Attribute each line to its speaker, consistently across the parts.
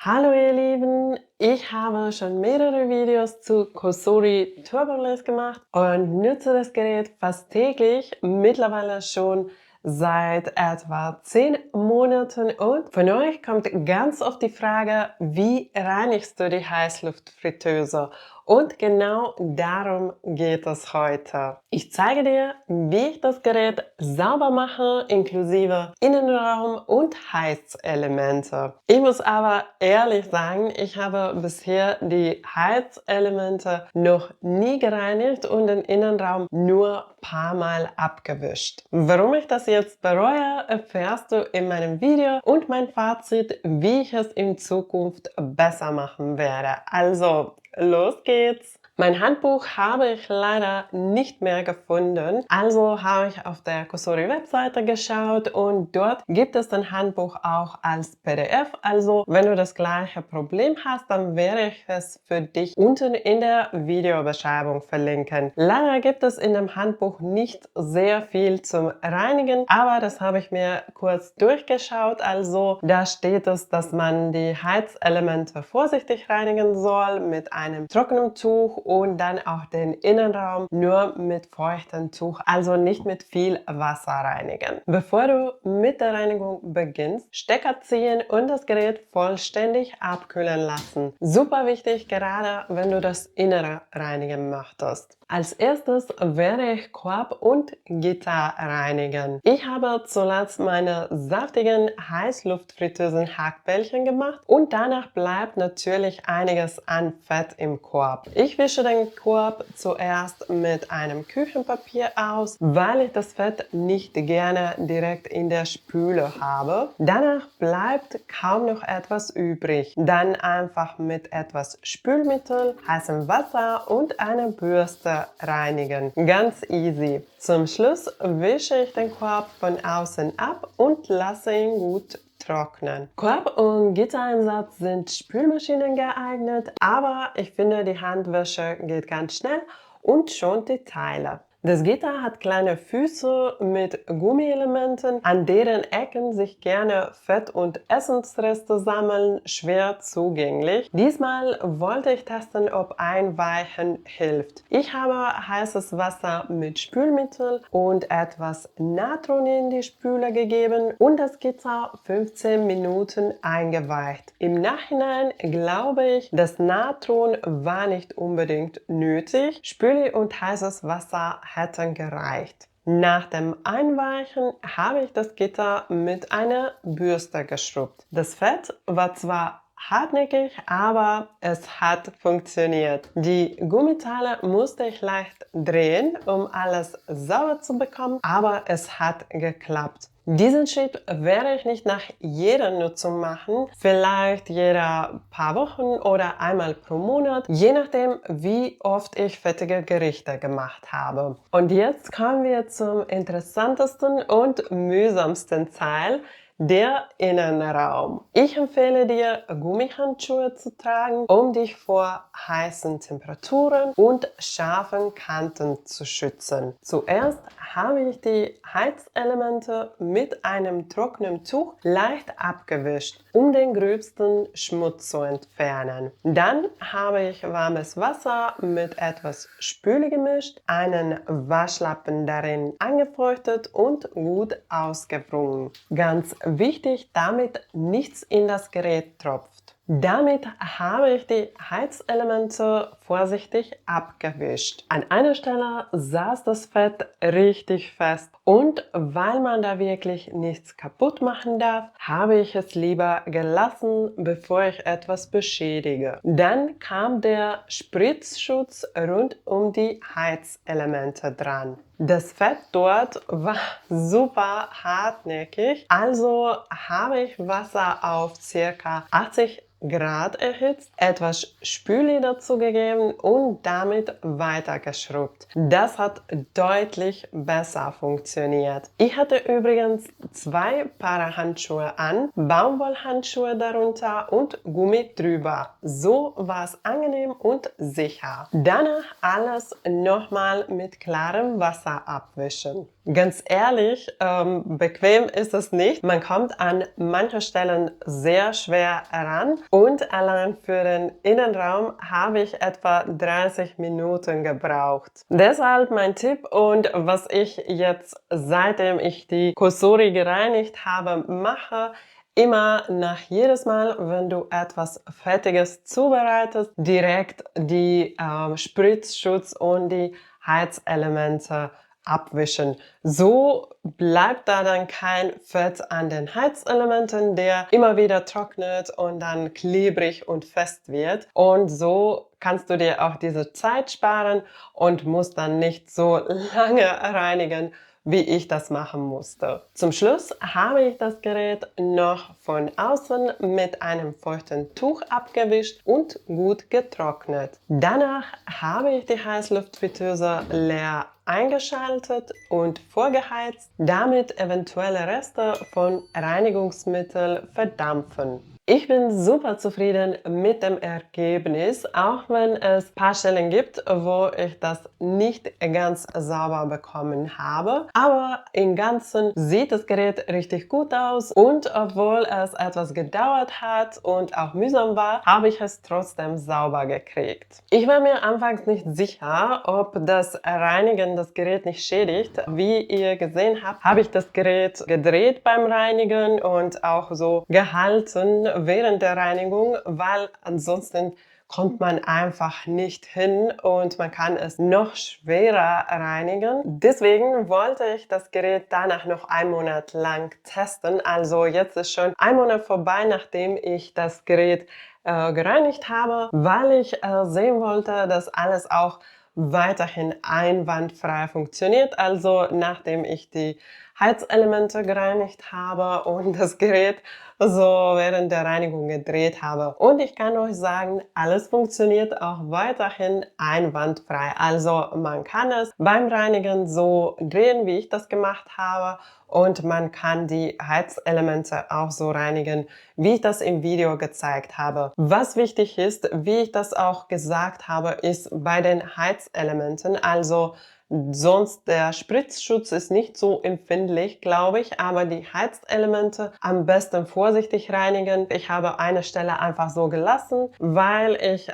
Speaker 1: Hallo ihr Lieben, ich habe schon mehrere Videos zu Cosori Turboless gemacht und nutze das Gerät fast täglich, mittlerweile schon seit etwa 10 Monaten und von euch kommt ganz oft die Frage, wie reinigst du die Heißluftfritteuse? Und genau darum geht es heute. Ich zeige dir, wie ich das Gerät sauber mache, inklusive Innenraum und Heizelemente. Ich muss aber ehrlich sagen, ich habe bisher die Heizelemente noch nie gereinigt und den Innenraum nur ein paar Mal abgewischt. Warum ich das jetzt bereue, erfährst du in meinem Video und mein Fazit, wie ich es in Zukunft besser machen werde. Also, los geht's! Mein Handbuch habe ich leider nicht mehr gefunden, also habe ich auf der Cosori Webseite geschaut und dort gibt es das Handbuch auch als PDF. Also wenn du das gleiche Problem hast, dann werde ich es für dich unten in der Videobeschreibung verlinken. Leider gibt es in dem Handbuch nicht sehr viel zum Reinigen, aber das habe ich mir kurz durchgeschaut. Also da steht es, dass man die Heizelemente vorsichtig reinigen soll mit einem trockenen Tuch und dann auch den Innenraum nur mit feuchtem Tuch, also nicht mit viel Wasser reinigen. Bevor du mit der Reinigung beginnst, Stecker ziehen und das Gerät vollständig abkühlen lassen. Super wichtig, gerade wenn du das Innere reinigen möchtest. Als erstes werde ich Korb und Gitter reinigen. Ich habe zuletzt meine saftigen Heißluftfritteusen-Hackbällchen gemacht und danach bleibt natürlich einiges an Fett im Korb. Ich wische den Korb zuerst mit einem Küchenpapier aus, weil ich das Fett nicht gerne direkt in der Spüle habe. Danach bleibt kaum noch etwas übrig. Dann einfach mit etwas Spülmittel, heißem Wasser und einer Bürste reinigen. Ganz easy. Zum Schluss wische ich den Korb von außen ab und lasse ihn gut trocknen. Korb- und Gittereinsatz sind Spülmaschinen geeignet, aber ich finde, die Handwäsche geht ganz schnell und schont die Teile. Das Gitter hat kleine Füße mit Gummielementen, an deren Ecken sich gerne Fett und Essensreste sammeln, schwer zugänglich. Diesmal wollte ich testen, ob Einweichen hilft. Ich habe heißes Wasser mit Spülmittel und etwas Natron in die Spüle gegeben und das Gitter 15 Minuten eingeweicht. Im Nachhinein glaube ich, das Natron war nicht unbedingt nötig. Spüle und heißes Wasser hätten gereicht. Nach dem Einweichen habe ich das Gitter mit einer Bürste geschrubbt. Das Fett war zwar hartnäckig, aber es hat funktioniert. Die Gummiteile musste ich leicht drehen, um alles sauber zu bekommen, aber es hat geklappt. Diesen Schritt werde ich nicht nach jeder Nutzung machen, vielleicht jeder paar Wochen oder einmal pro Monat, je nachdem, wie oft ich fettige Gerichte gemacht habe. Und jetzt kommen wir zum interessantesten und mühsamsten Teil, der Innenraum. Ich empfehle dir, Gummihandschuhe zu tragen, um dich vor heißen Temperaturen und scharfen Kanten zu schützen. Zuerst habe ich die Heizelemente mit einem trockenen Tuch leicht abgewischt, um den gröbsten Schmutz zu entfernen. Dann habe ich warmes Wasser mit etwas Spüle gemischt, einen Waschlappen darin angefeuchtet und gut ausgewrungen. Ganz wichtig, damit nichts in das Gerät tropft. Damit habe ich die Heizelemente vorsichtig abgewischt. An einer Stelle saß das Fett richtig fest und weil man da wirklich nichts kaputt machen darf, habe ich es lieber gelassen, bevor ich etwas beschädige. Dann kam der Spritzschutz rund um die Heizelemente dran. Das Fett dort war super hartnäckig, also habe ich Wasser auf ca. 80 Grad erhitzt, etwas Spüli dazu gegeben und damit weitergeschrubbt. Das hat deutlich besser funktioniert. Ich hatte übrigens 2 Paar Handschuhe an, Baumwollhandschuhe darunter und Gummi drüber. So war es angenehm und sicher. Danach alles nochmal mit klarem Wasser Wasser abwischen. Ganz ehrlich, bequem ist es nicht. Man kommt an manchen Stellen sehr schwer heran und allein für den Innenraum habe ich etwa 30 Minuten gebraucht. Deshalb mein Tipp und was ich jetzt, seitdem ich die Kusori gereinigt habe, mache: immer nach jedes Mal, wenn du etwas Fettiges zubereitest, direkt die Spritzschutz und die Heizelemente abwischen. So bleibt da dann kein Fett an den Heizelementen, der immer wieder trocknet und dann klebrig und fest wird. Und so kannst du dir auch diese Zeit sparen und musst dann nicht so lange reinigen, wie ich das machen musste. Zum Schluss habe ich das Gerät noch von außen mit einem feuchten Tuch abgewischt und gut getrocknet. Danach habe ich die Heißluftfritteuse leer eingeschaltet und vorgeheizt, damit eventuelle Reste von Reinigungsmittel verdampfen. Ich bin super zufrieden mit dem Ergebnis, auch wenn es ein paar Stellen gibt, wo ich das nicht ganz sauber bekommen habe. Aber im Ganzen sieht das Gerät richtig gut aus und obwohl es etwas gedauert hat und auch mühsam war, habe ich es trotzdem sauber gekriegt. Ich war mir anfangs nicht sicher, ob das Reinigen das Gerät nicht schädigt. Wie ihr gesehen habt, habe ich das Gerät gedreht beim Reinigen und auch so gehalten während der Reinigung, weil ansonsten kommt man einfach nicht hin und man kann es noch schwerer reinigen. Deswegen wollte ich das Gerät danach noch 1 Monat lang testen. Also jetzt ist schon 1 Monat vorbei, nachdem ich das Gerät gereinigt habe, weil ich sehen wollte, dass alles auch weiterhin einwandfrei funktioniert. Also nachdem ich die Heizelemente gereinigt habe und das Gerät so während der Reinigung gedreht habe. Und ich kann euch sagen, alles funktioniert auch weiterhin einwandfrei. Also man kann es beim Reinigen so drehen, wie ich das gemacht habe. Und man kann die Heizelemente auch so reinigen, wie ich das im Video gezeigt habe. Was wichtig ist, wie ich das auch gesagt habe, ist bei den Heizelementen, also sonst der Spritzschutz ist nicht so empfindlich, glaube ich, aber die Heizelemente am besten vorsichtig reinigen. Ich habe eine Stelle einfach so gelassen, weil ich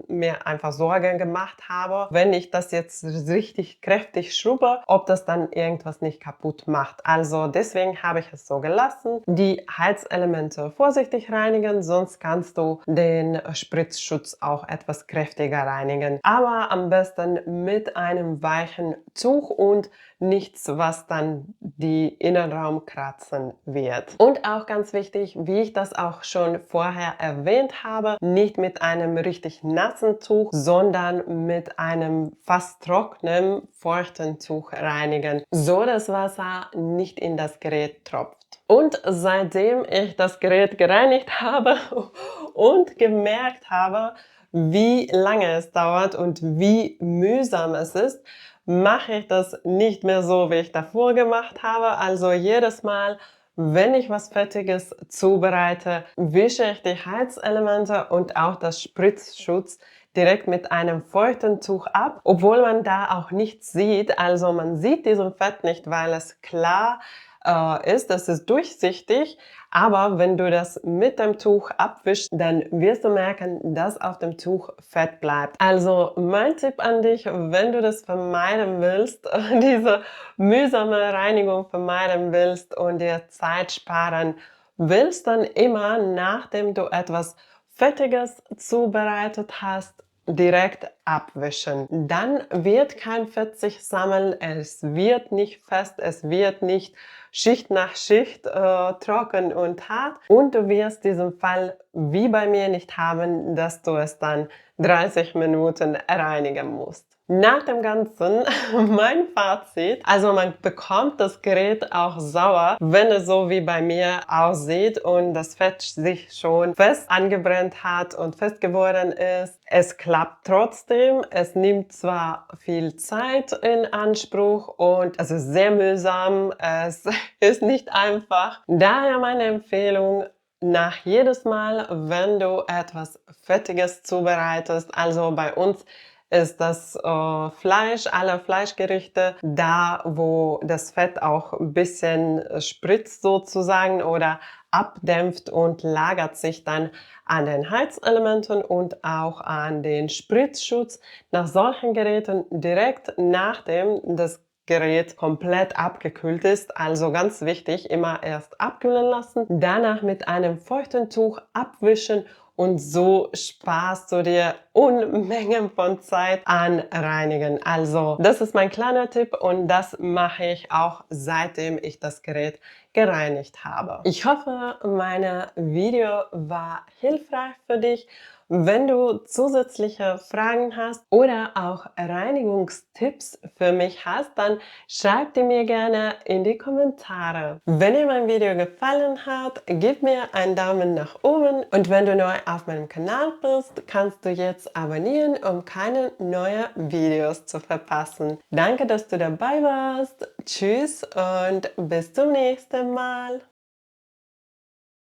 Speaker 1: mir einfach Sorgen gemacht habe, wenn ich das jetzt richtig kräftig schrubbe, ob das dann irgendwas nicht kaputt macht. Also deswegen habe ich es so gelassen. Die Heizelemente vorsichtig reinigen, sonst kannst du den Spritzschutz auch etwas kräftiger reinigen. Aber am besten mit einem weichen Tuch und nichts, was dann die Innenraum kratzen wird. Und auch ganz wichtig, wie ich das auch schon vorher erwähnt habe, nicht mit einem richtig nassen Tuch, sondern mit einem fast trockenen, feuchten Tuch reinigen, so das Wasser nicht in das Gerät tropft. Und seitdem ich das Gerät gereinigt habe und gemerkt habe, wie lange es dauert und wie mühsam es ist, mache ich das nicht mehr so, wie ich davor gemacht habe. Also jedes Mal, wenn ich was Fettiges zubereite, wische ich die Heizelemente und auch das Spritzschutz direkt mit einem feuchten Tuch ab, obwohl man da auch nichts sieht. Also man sieht diesen Fett nicht, weil es klar ist, das ist durchsichtig, aber wenn du das mit dem Tuch abwischst, dann wirst du merken, dass auf dem Tuch Fett bleibt. Also mein Tipp an dich, wenn du das vermeiden willst, diese mühsame Reinigung vermeiden willst und dir Zeit sparen willst, dann immer, nachdem du etwas Fettiges zubereitet hast, direkt abwischen. Dann wird kein Fett sich sammeln, es wird nicht fest, es wird nicht Schicht nach Schicht trocken und hart und du wirst diesen Fall wie bei mir nicht haben, dass du es dann 30 Minuten reinigen musst. Nach dem Ganzen mein Fazit, also man bekommt das Gerät auch sauer, wenn es so wie bei mir aussieht und das Fett sich schon fest angebrannt hat und fest geworden ist. Es klappt trotzdem, es nimmt zwar viel Zeit in Anspruch und es ist sehr mühsam, es ist nicht einfach. Daher meine Empfehlung, nach jedes Mal, wenn du etwas Fettiges zubereitest, also bei uns ist das Fleisch, alle Fleischgerichte, da wo das Fett auch ein bisschen spritzt sozusagen oder abdämpft und lagert sich dann an den Heizelementen und auch an den Spritzschutz. Nach solchen Geräten direkt nachdem das Gerät komplett abgekühlt ist, also ganz wichtig, immer erst abkühlen lassen, danach mit einem feuchten Tuch abwischen und so sparst du dir Unmengen von Zeit an Reinigen. Also das ist mein kleiner Tipp und das mache ich auch seitdem ich das Gerät gereinigt habe. Ich hoffe, mein Video war hilfreich für dich. Wenn du zusätzliche Fragen hast oder auch Reinigungstipps für mich hast, dann schreib die mir gerne in die Kommentare. Wenn dir mein Video gefallen hat, gib mir einen Daumen nach oben und wenn du neu auf meinem Kanal bist, kannst du jetzt abonnieren, um keine neuen Videos zu verpassen. Danke, dass du dabei warst. Tschüss und bis zum nächsten Mal.